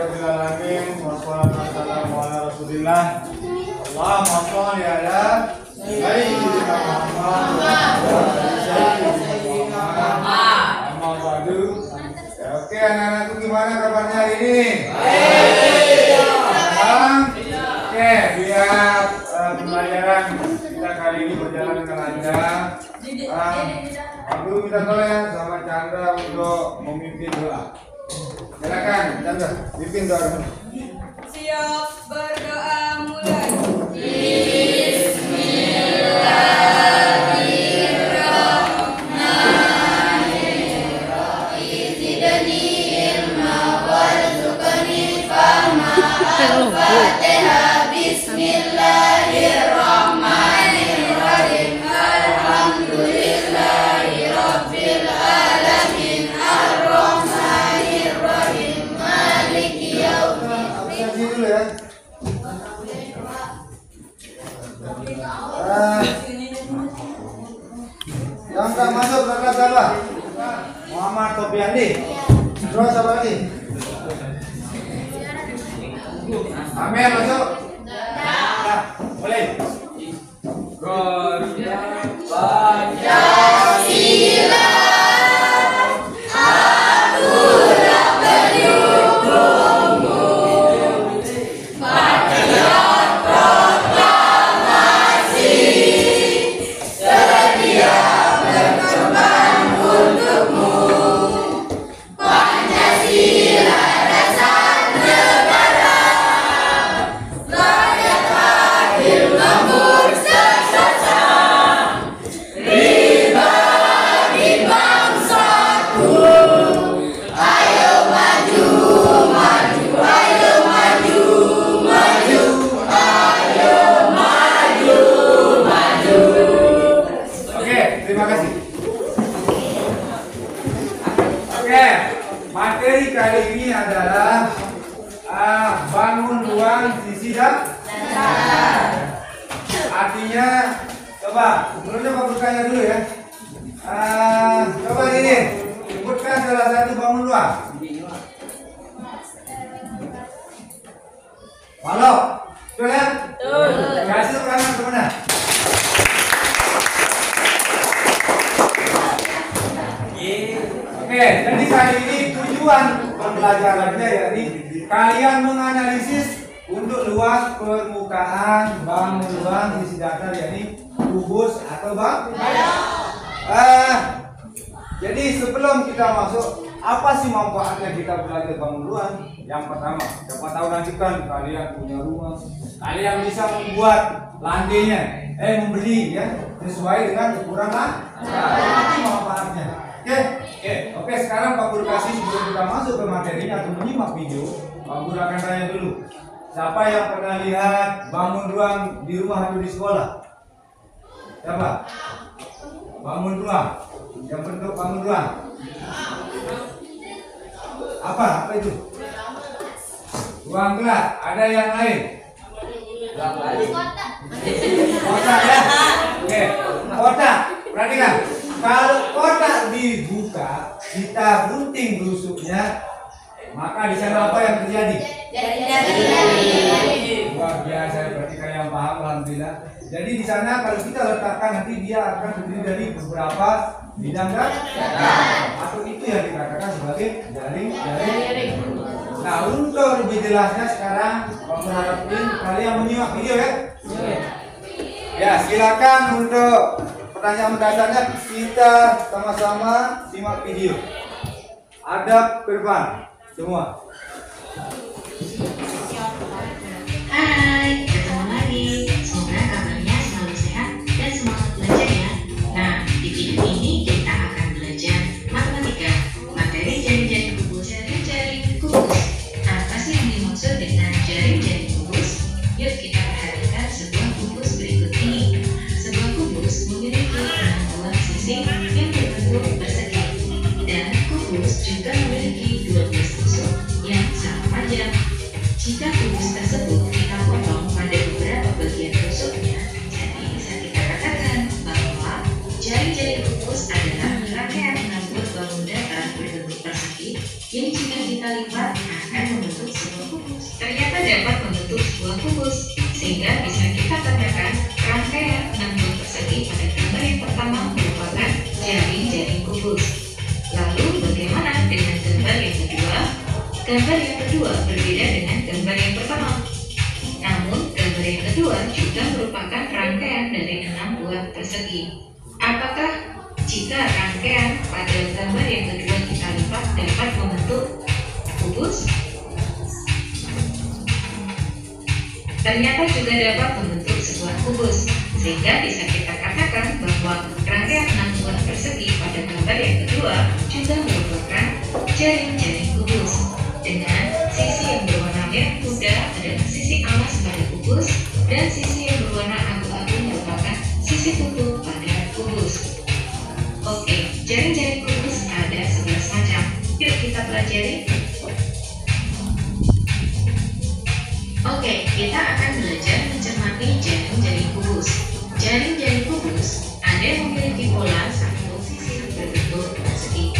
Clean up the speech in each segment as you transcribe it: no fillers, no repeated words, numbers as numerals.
Alhamdulillahirabbil alamin wassalatu wassalamu ala Rasulillah. Allahumma shalli ala sayyidina Muhammad wa ala sayyidina Muhammad. Amma ba'du. Oke, anak-anakku gimana kabarnya hari ini? Oke, biar pembelajaran kita kali ini berjalan dengan lancar. Pak Guru minta tolong ya sama Chandra untuk memimpin doa. Silakan Chandra, pimpin doa dulu. Siap, berdoa mulai. Al-Fatihah. Bismillahirrahmanirrahim. Alhamdulillahirabbil alamin. Ar-Rahmanirrahim. Maliki yaumiddin. Dulu ya. Yang tak masuk kakak siapa? Muhammad Topiandi. Terus apa lagi? Amin masuk. Ya, boleh. Pancasila. Materi kali ini adalah bangun ruang sisi dasar. Artinya, coba sebelumnya Pak bertanya dulu ya. Coba ini, sebutkan salah satu bangun ruang. Halo, betul ya? Betul. Kasih tangan kemana? Oke, jadi kali ini tujuan pembelajarannya yakni kalian menganalisis untuk luas permukaan bangun ruang isi datar yakni kubus atau bang. Jadi sebelum kita masuk, apa sih manfaatnya kita belajar bangun ruang? Yang pertama, siapa tahu nanti kan kalian punya rumah, kalian bisa membuat lantainya, membeli ya sesuai dengan kekurangan. Itu manfaatnya. Oke, sekarang Pak Guru kasih sebelum kita masuk ke materinya atau menyimak video, Pak Guru akan tanya dulu. Siapa yang pernah lihat bangun ruang di rumah atau di sekolah? Siapa? Bangun ruang. Yang bentuk bangun ruang. Apa itu? Ruang kelas. Ada yang lain? Kotak ya? Oke, kotak. Perhatikan. Kalau kotak dibuka, kita gunting rusuknya, maka di sana apa yang terjadi? Luar biasa, berarti kalian paham, alhamdulillah. Jadi di sana kalau kita letakkan nanti dia akan terdiri dari beberapa bidang atau itu yang dikatakan sebagai jaring. Nah, untuk lebih jelasnya sekarang Pak mengharapkan kalian menyimak video ya. Ya, silakan untuk pertanyaan mendasarnya kita sama-sama simak video. Adab ke depan semua. Hai, ketemu lagi. Semoga kabarnya selalu sehat dan semangat belajar ya. Nah, di video ini kita akan belajar matematika, materi jaring-jaring kubus. Jaring-jaring kubus. Apa sih yang dimaksud dengan jaring-jaring kubus? Yuk kita perhatikan sebuah kubus berikut ini. Sebuah kubus memiliki 6 sisi yang berbentuk persegi, dan kubus juga memiliki 12 tusuk yang sama panjang. Jika kubus tersebut kita potong pada beberapa bagian tusuknya, jadi bisa kita katakan bahwa jaring-jaring kubus adalah rangkaian rambut bangun datar berbentuk persegi yang jika kita lipat akan membentuk sebuah sehingga bisa kita katakan rangkaian 6 buah persegi pada gambar yang pertama merupakan jaring-jaring kubus. Lalu bagaimana dengan gambar yang kedua? Gambar yang kedua berbeda dengan gambar yang pertama. Namun gambar yang kedua juga merupakan rangkaian dari 6 buah persegi. Apakah jika rangkaian pada gambar yang kedua kita lipat dapat membentuk kubus? Ternyata juga dapat membentuk sebuah kubus, sehingga bisa kita katakan bahwa rangkaian 6 buah persegi pada gambar yang kedua juga merupakan jaring-jaring kubus. Dengan sisi yang berwarna merah muda adalah sisi alas pada kubus, dan sisi yang berwarna abu-abu merupakan sisi tutup pada kubus. Oke, jaring-jaring kubus ada 11 macam. Yuk kita pelajari. Oke, kita akan belajar mencermati jaring-jaring kubus. Jaring-jaring kubus ada yang memiliki pola satu sisi berbentuk persegi.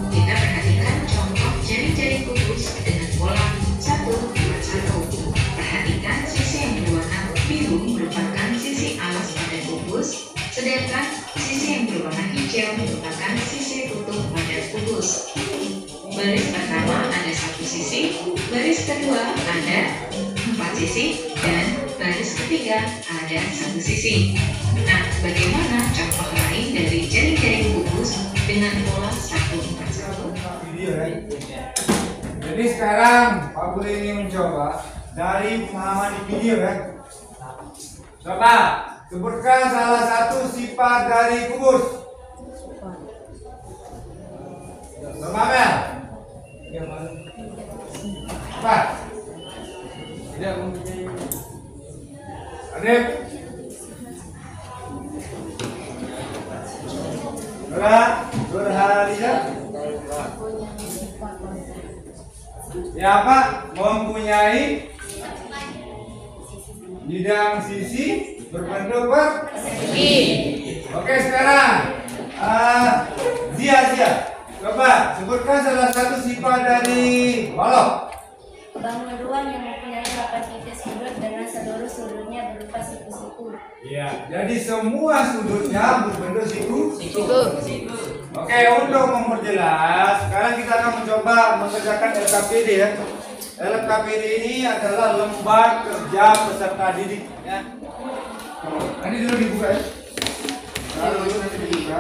Kita perhatikan contoh jaring-jaring kubus dengan pola 1, 4, 1. Perhatikan sisi yang berwarna biru merupakan sisi alas pada kubus, sedangkan sisi yang berwarna hijau merupakan sisi tutup pada kubus. Baris pertama ada 1 sisi, baris kedua ada 4 sisi, dan baris ketiga ada 1 sisi. Nah, bagaimana contoh lain dari jaring-jaring kubus dengan pola 1, 4, 1? Jadi sekarang Pak Guru ini mencoba dari pemahaman di video ya. Coba sebutkan salah satu sifat dari kubus. Coba Mel. Coba. Adip. Nurhaliza. Ya Pak, mempunyai bidang sisi berbentuk persegi. Oke sekarang Zia. Coba sebutkan salah satu sifat dari balok. Bangun ruang yang mempunyai 8 titik sudut dengan seluruh sudutnya berupa siku-siku. Ya, jadi semua sudutnya berbentuk siku. Oke, untuk memperjelas, sekarang kita akan mencoba mengerjakan LKPD ya. LKPD ini adalah lembar kerja peserta didik ya. Nanti dulu dibuka ya. Lalu nanti dibuka.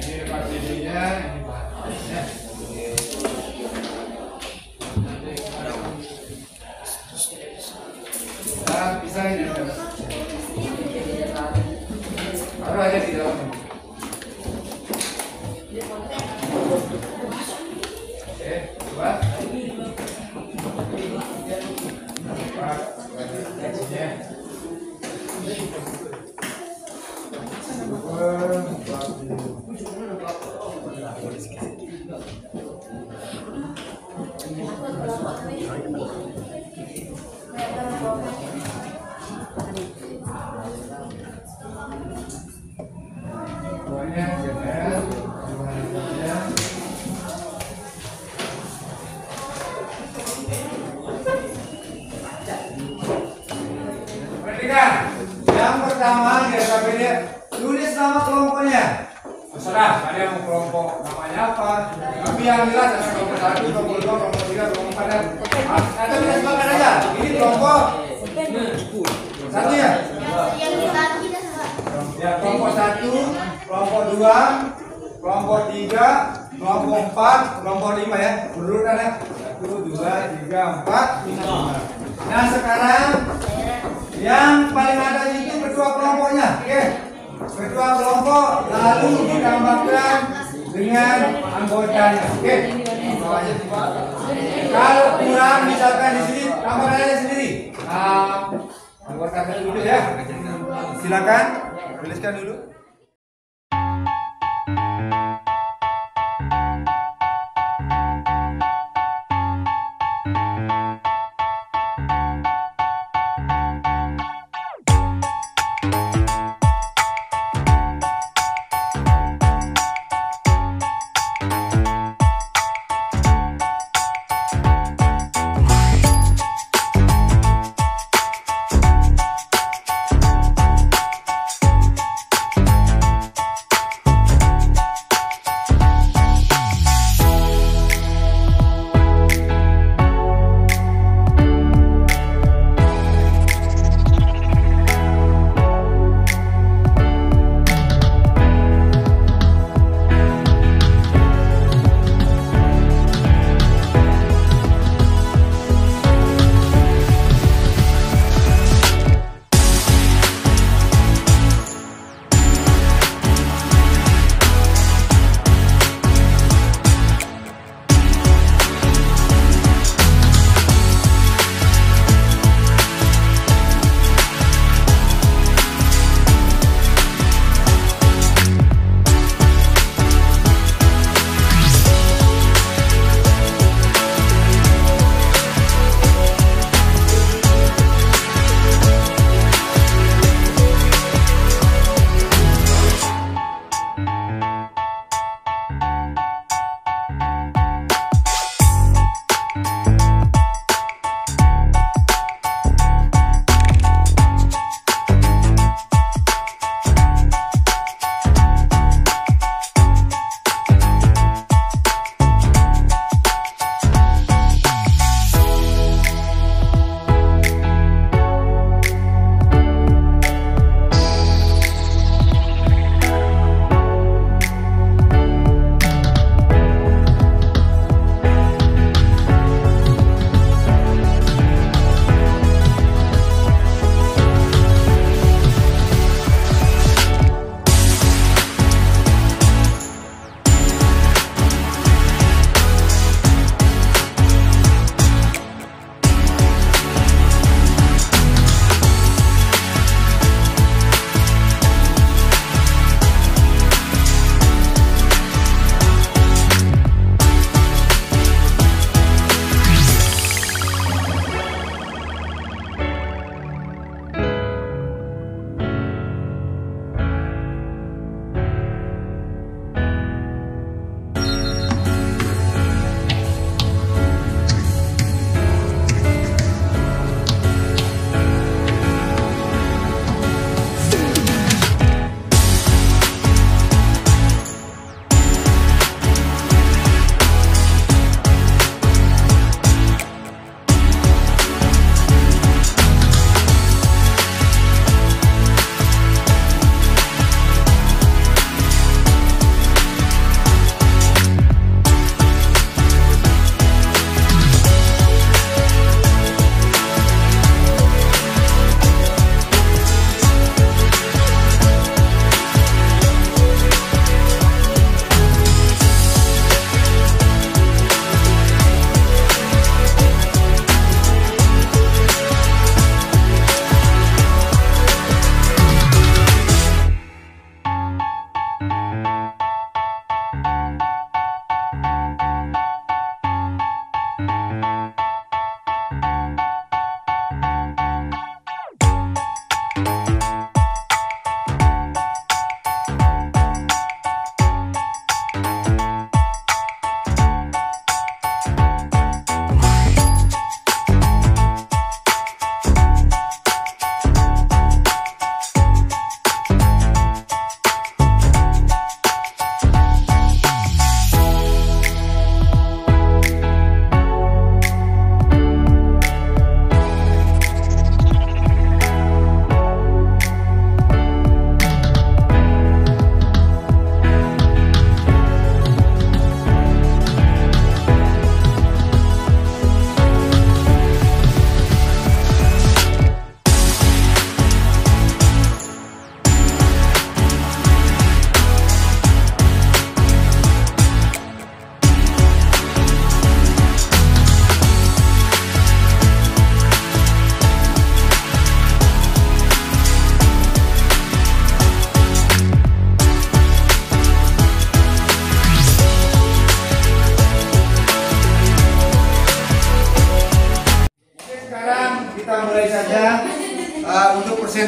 Ini LKPD-nya, ini bahannya. Bisa ini. Taruh aja di dalam. Oke, coba. Perhatikan, yang pertama di LKPD tulis nama kelompoknya. Terserah, ada yang mau kelompok namanya apa. Tapi yang jelas ada kelompok 1, kelompok 2, kelompok 3, kelompok 4 dan atau kita sebutkan aja. Ini kelompok 1 ya. Yang dibagi dah. Ya, kelompok 1, kelompok 2, kelompok 3, kelompok 4, kelompok 5 ya. Berurutan ya. 1, 2, 3, 4, 5. Nah sekarang yang paling atas itu kedua kelompoknya, oke? Kedua kelompok lalu ditambahkan dengan anggotanya, oke? Kalau kurang misalkan di sini tambah aja sendiri. Anggotanya dulu ya. Silakan tuliskan dulu.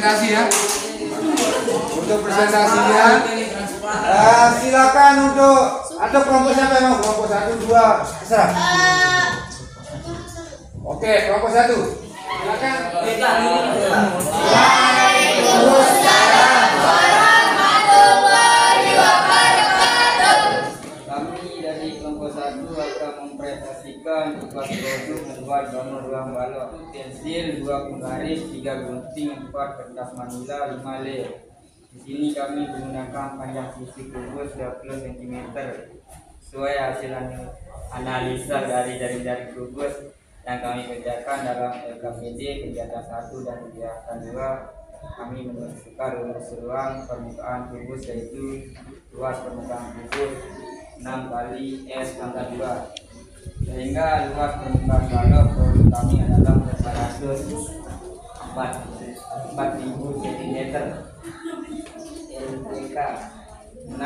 presentasi ya. Untuk presentasinya, silakan untuk atau kelompok siapa yang mau? Kelompok 1, 2, terserah. Oke, kelompok 1. Silakan. Kami dari kelompok 1 akan mempresentasikan tugas produk membuat bangun ruang balok, pensil, 2 penggaris, 3 gunting, 4 kertas manila, 5 lem. Di sini kami menggunakan panjang sisi kubus 20 cm sesuai hasil analisa dari jaring-jaring kubus yang kami kerjakan dalam LKPD kegiatan 1 dan kegiatan 2. Kami menentukan ruang permukaan kubus yaitu luas permukaan kubus 6 kali S pangkat 2, sehingga luas permukaan balok produk kami adalah 4.000 cm. LPK 6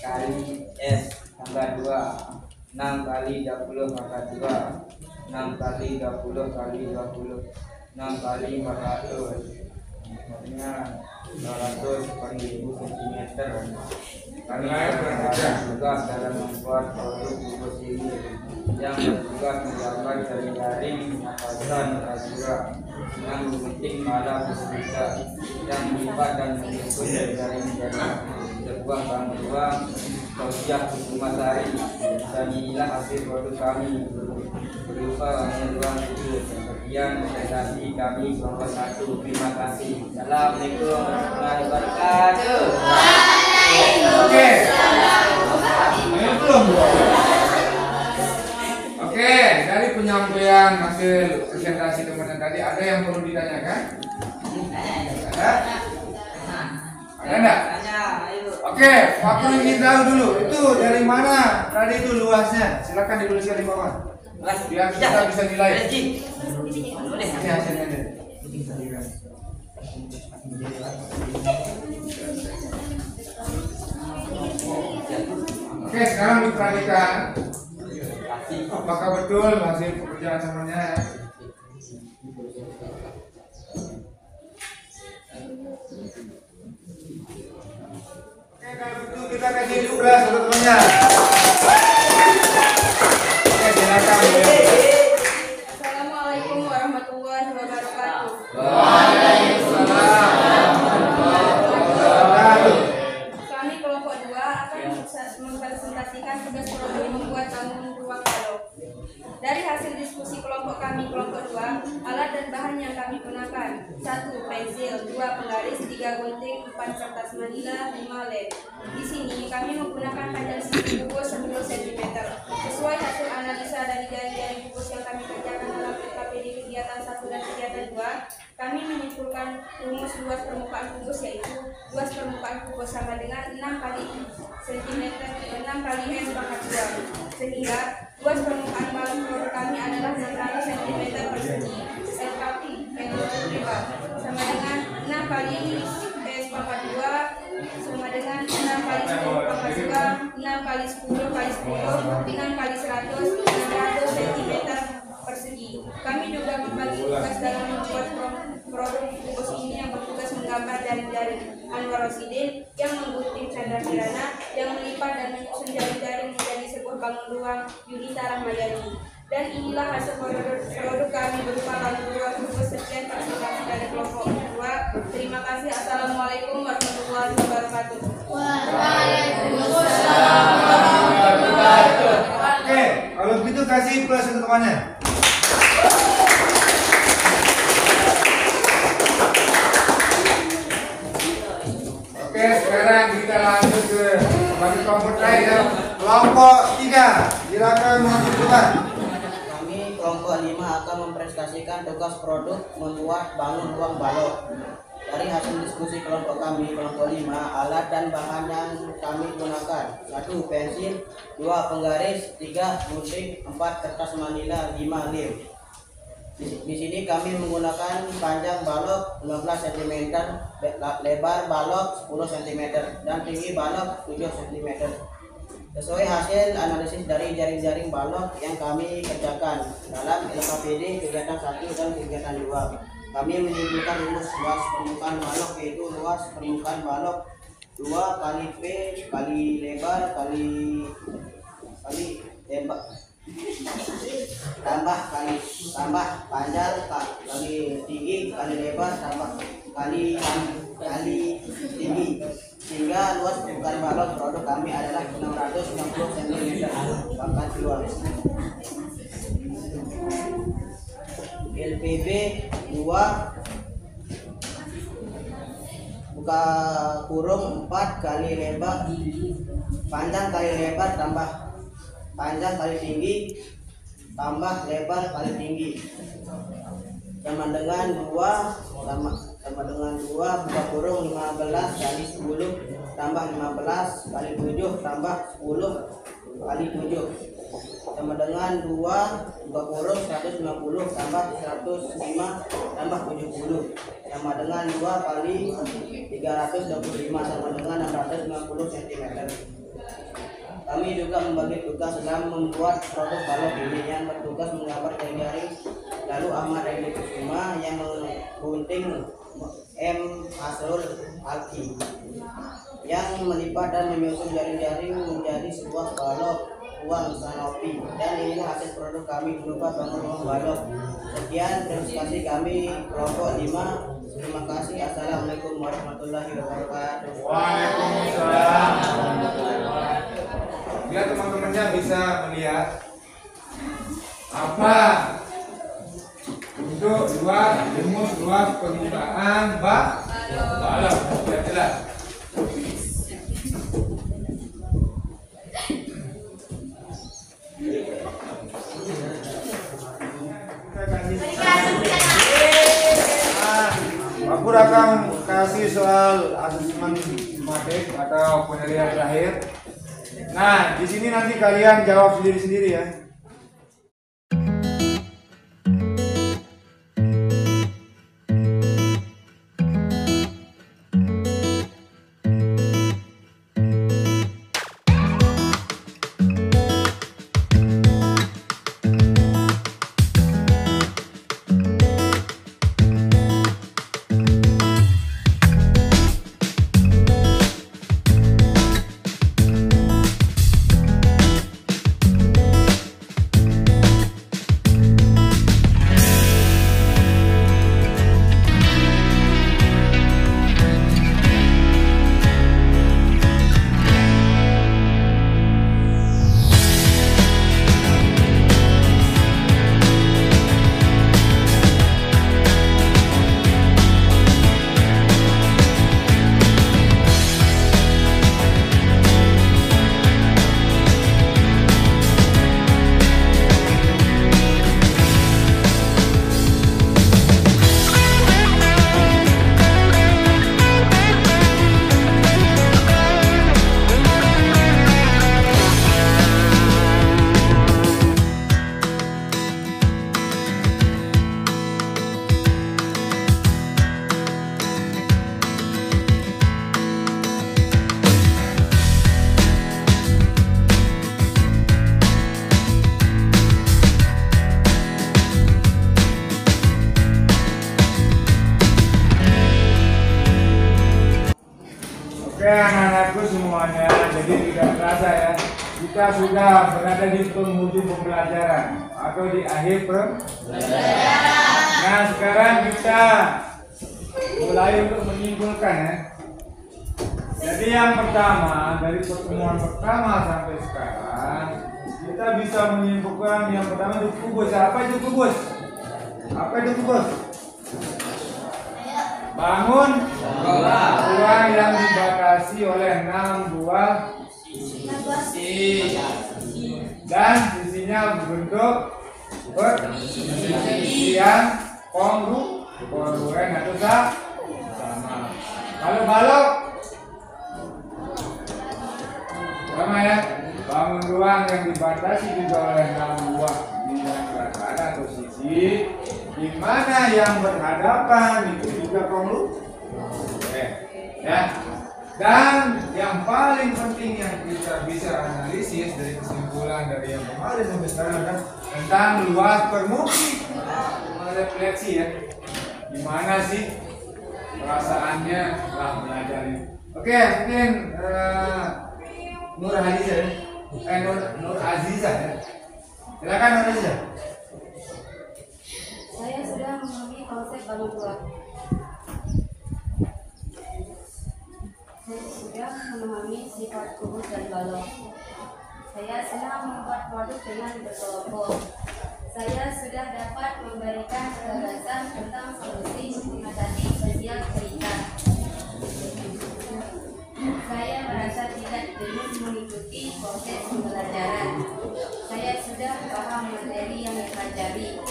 kali S pangkat 2, 6 kali 20 pangkat 2, 6 kali 20 kali 20, 6 kali 400, artinya 200 per 1000 cm. Kami bertugas dalam membuat produk kubus ini yang bertugas menggambar jaring-jaring atasan rasura yang membentuk malah berbeda yang melipat dan mengikut jaring-jaring sebuah bangun ruang Tausiah Kusumasari. Dan inilah hasil produk kami berupa bangun ruang itu. Sekian presentasi kami kelompok 1. Terima kasih. Assalamualaikum warahmatullahi wabarakatuh. Oke. Belum. Oke, dari penyampaian hasil presentasi teman-teman tadi ada yang perlu ditanyakan? Ada? Ada enggak? Oke, Pak ingin tahu dulu itu dari mana tadi itu luasnya? Silakan dituliskan di bawah. Biar kita bisa nilai. Ini hasilnya deh. Oke, sekarang diperhatikan apakah betul hasil pekerjaan semuanya. Oke, kalau begitu kita kasih tugas untuk temannya. Oke, silakan. Assalamualaikum warahmatullahi wabarakatuh. Waalaikumsalam. Kami kelompok 2 akan mempresentasikan tugas produk membuat bangun ruang balok. Dari hasil diskusi kelompok kami kelompok 2, alat dan bahan yang kami gunakan: 1 pensil, 2 penggaris, 3 gunting, 4 kertas manila, 5 lem. Di sini kami menggunakan panjang sisi kubus 10 cm. Sesuai hasil analisa dari jaring-jaring kubus yang kami kerjakan dalam LKPD kegiatan 1 dan kegiatan 2, kami menyimpulkan rumus luas permukaan kubus yaitu luas permukaan kubus sama dengan 6 kali cm 6 kali S pangkat 2, sehingga luas permukaan balok produk kami adalah 600 cm persegi. LKP sama dengan 6 kali S pangkat 2 sama dengan 6 kali 10 pangkat 2, 6 kali 10 kali 10, 6 kali 100, 600 cm persegi. Kami juga membagi tugas dalam membuat produk kubus ini yang bertugas menggambar jaring-jaring Anwar Rosidin, yang menggunting Chandra Kirana, yang melipat dan menyusun jaring-jaring menjadi sebuah bangun ruang Yunita Rahmayani. Dan inilah hasil produk kami berupa bangun ruang kubus. Sekian presentasi dari kelompok 2. Terima kasih. Assalamualaikum warahmatullahi wabarakatuh. Waalaikumsalam. Oke, kalau begitu kasih plus untuk temannya. Oke, sekarang kita lanjut ke bagi kelompok lain ya. Kelompok 3, silakan menunjukkan. Kami kelompok 5 akan mempresentasikan tugas produk membuat bangun ruang balok. Dari hasil diskusi kelompok kami, kelompok 5, alat dan bahan yang kami gunakan: 1 pensil, 2 penggaris, 3 gunting, 4 kertas manila, 5 lem. Di sini kami menggunakan panjang balok 15 cm, lebar balok 10 cm, dan tinggi balok 7 cm. Sesuai hasil analisis dari jaring-jaring balok yang kami kerjakan dalam LKPD kegiatan 1 dan kegiatan 2. kami menyimpulkan rumus luas permukaan balok, yaitu luas permukaan balok 2 kali P kali lebar kali lebar tambah panjang kali tinggi kali lebar tambah kali tinggi, sehingga luas permukaan balok produk kami adalah 660 cm pangkat 2. LPB 2 buka kurung 4 kali lebar panjang kali lebar tambah panjang kali tinggi tambah lebar kali tinggi sama dengan 2 buka kurung 15 kali 10 tambah 15 kali 7 tambah 10 kali 7 sama dengan 2 buka kurung 150 tambah 105 tambah 70 sama dengan 2 kali 325 sama dengan 650 cm. Kami juga membagi tugas dalam membuat produk balok ini. Yang bertugas menggambar jaring-jaring, lalu Ahmad Edi Kusuma yang menggunting M. Hasrul Alki yang melipat dan menyusun jaring-jaring menjadi sebuah balok uang kanopi, dan inilah hasil produk kami berupa bangun uang balok. Sekian, terima kasih kami kelompok 5. Terima kasih. Assalamualaikum warahmatullahi wabarakatuh. Waalaikumsalam. Biar teman-temannya bisa melihat apa untuk rumus luas permukaan balok. Biar jelas. Aku akan kasih soal asesmen matik atau penilaian terakhir. Nah, di sini nanti kalian jawab sendiri-sendiri ya. Oke anak-anakku semuanya, jadi tidak terasa ya, kita sudah berada di penghujung pembelajaran atau di akhir pembelajaran. Nah sekarang kita mulai untuk menyimpulkan ya. Jadi yang pertama, dari pertemuan pertama sampai sekarang kita bisa menyimpulkan yang pertama itu kubus. Apa itu kubus? Apa itu kubus? Bangun ruang yang dibatasi oleh 6 buah sisi dan sisinya berbentuk sisi yang kongruen atau sama. Kalau balok sama ya, bangun ruang yang dibatasi juga oleh 6 buah bidang belakang atau sisi, di mana yang berhadapan itu juga kongruen ya. Dan yang paling penting yang kita bisa analisis dari kesimpulan dari yang kemarin sampai sekarang adalah tentang luas permukaan refleksi ya. gimana sih perasaannya setelah belajar ini. Oke, mungkin Nur Aziza ya. Nur Aziza ya. Silakan Nur Aziza. Saya sudah memahami konsep bangun dua. Saya sudah memahami sifat kubus dan balok. Saya senang membuat produk dengan berkelompok. Saya sudah dapat memberikan gagasan tentang solusi mengatasi sosial cerita. Saya merasa tidak jenuh mengikuti proses pembelajaran. Saya sudah paham materi yang dipelajari.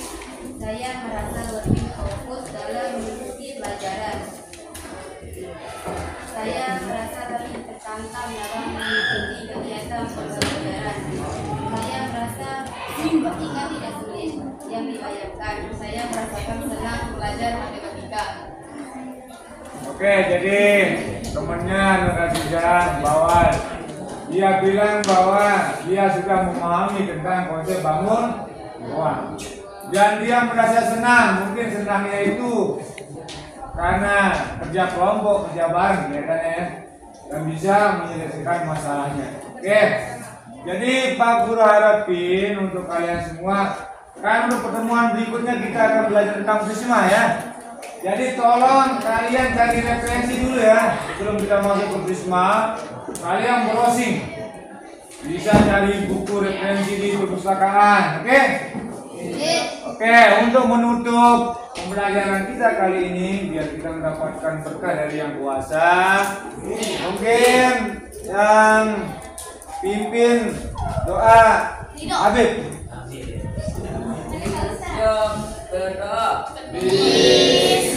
Saya merasa lebih fokus dalam mengikuti pelajaran. Saya merasa lebih tertantang dalam mengikuti kegiatan pembelajaran. Saya merasa matematika tidak sulit yang dibayangkan. Saya merasakan senang belajar matematika. Oke, jadi temannya Nur Aziza bahwa dia bilang bahwa dia sudah memahami tentang konsep bangun ruang dan dia merasa senang. Mungkin senangnya itu karena kerja kelompok, kerja bareng ya kan ya, dan bisa menyelesaikan masalahnya. Oke, jadi Pak Guru harapin untuk kalian semua, kan untuk pertemuan berikutnya kita akan belajar tentang prisma ya. Jadi tolong kalian cari referensi dulu ya sebelum kita masuk ke prisma. Kalian browsing, bisa cari buku referensi di perpustakaan. Oke? Oke, untuk menutup pembelajaran kita kali ini biar kita mendapatkan berkah dari Yang Kuasa, mungkin yang pimpin doa Habib. Yang berdoa. Bismillah.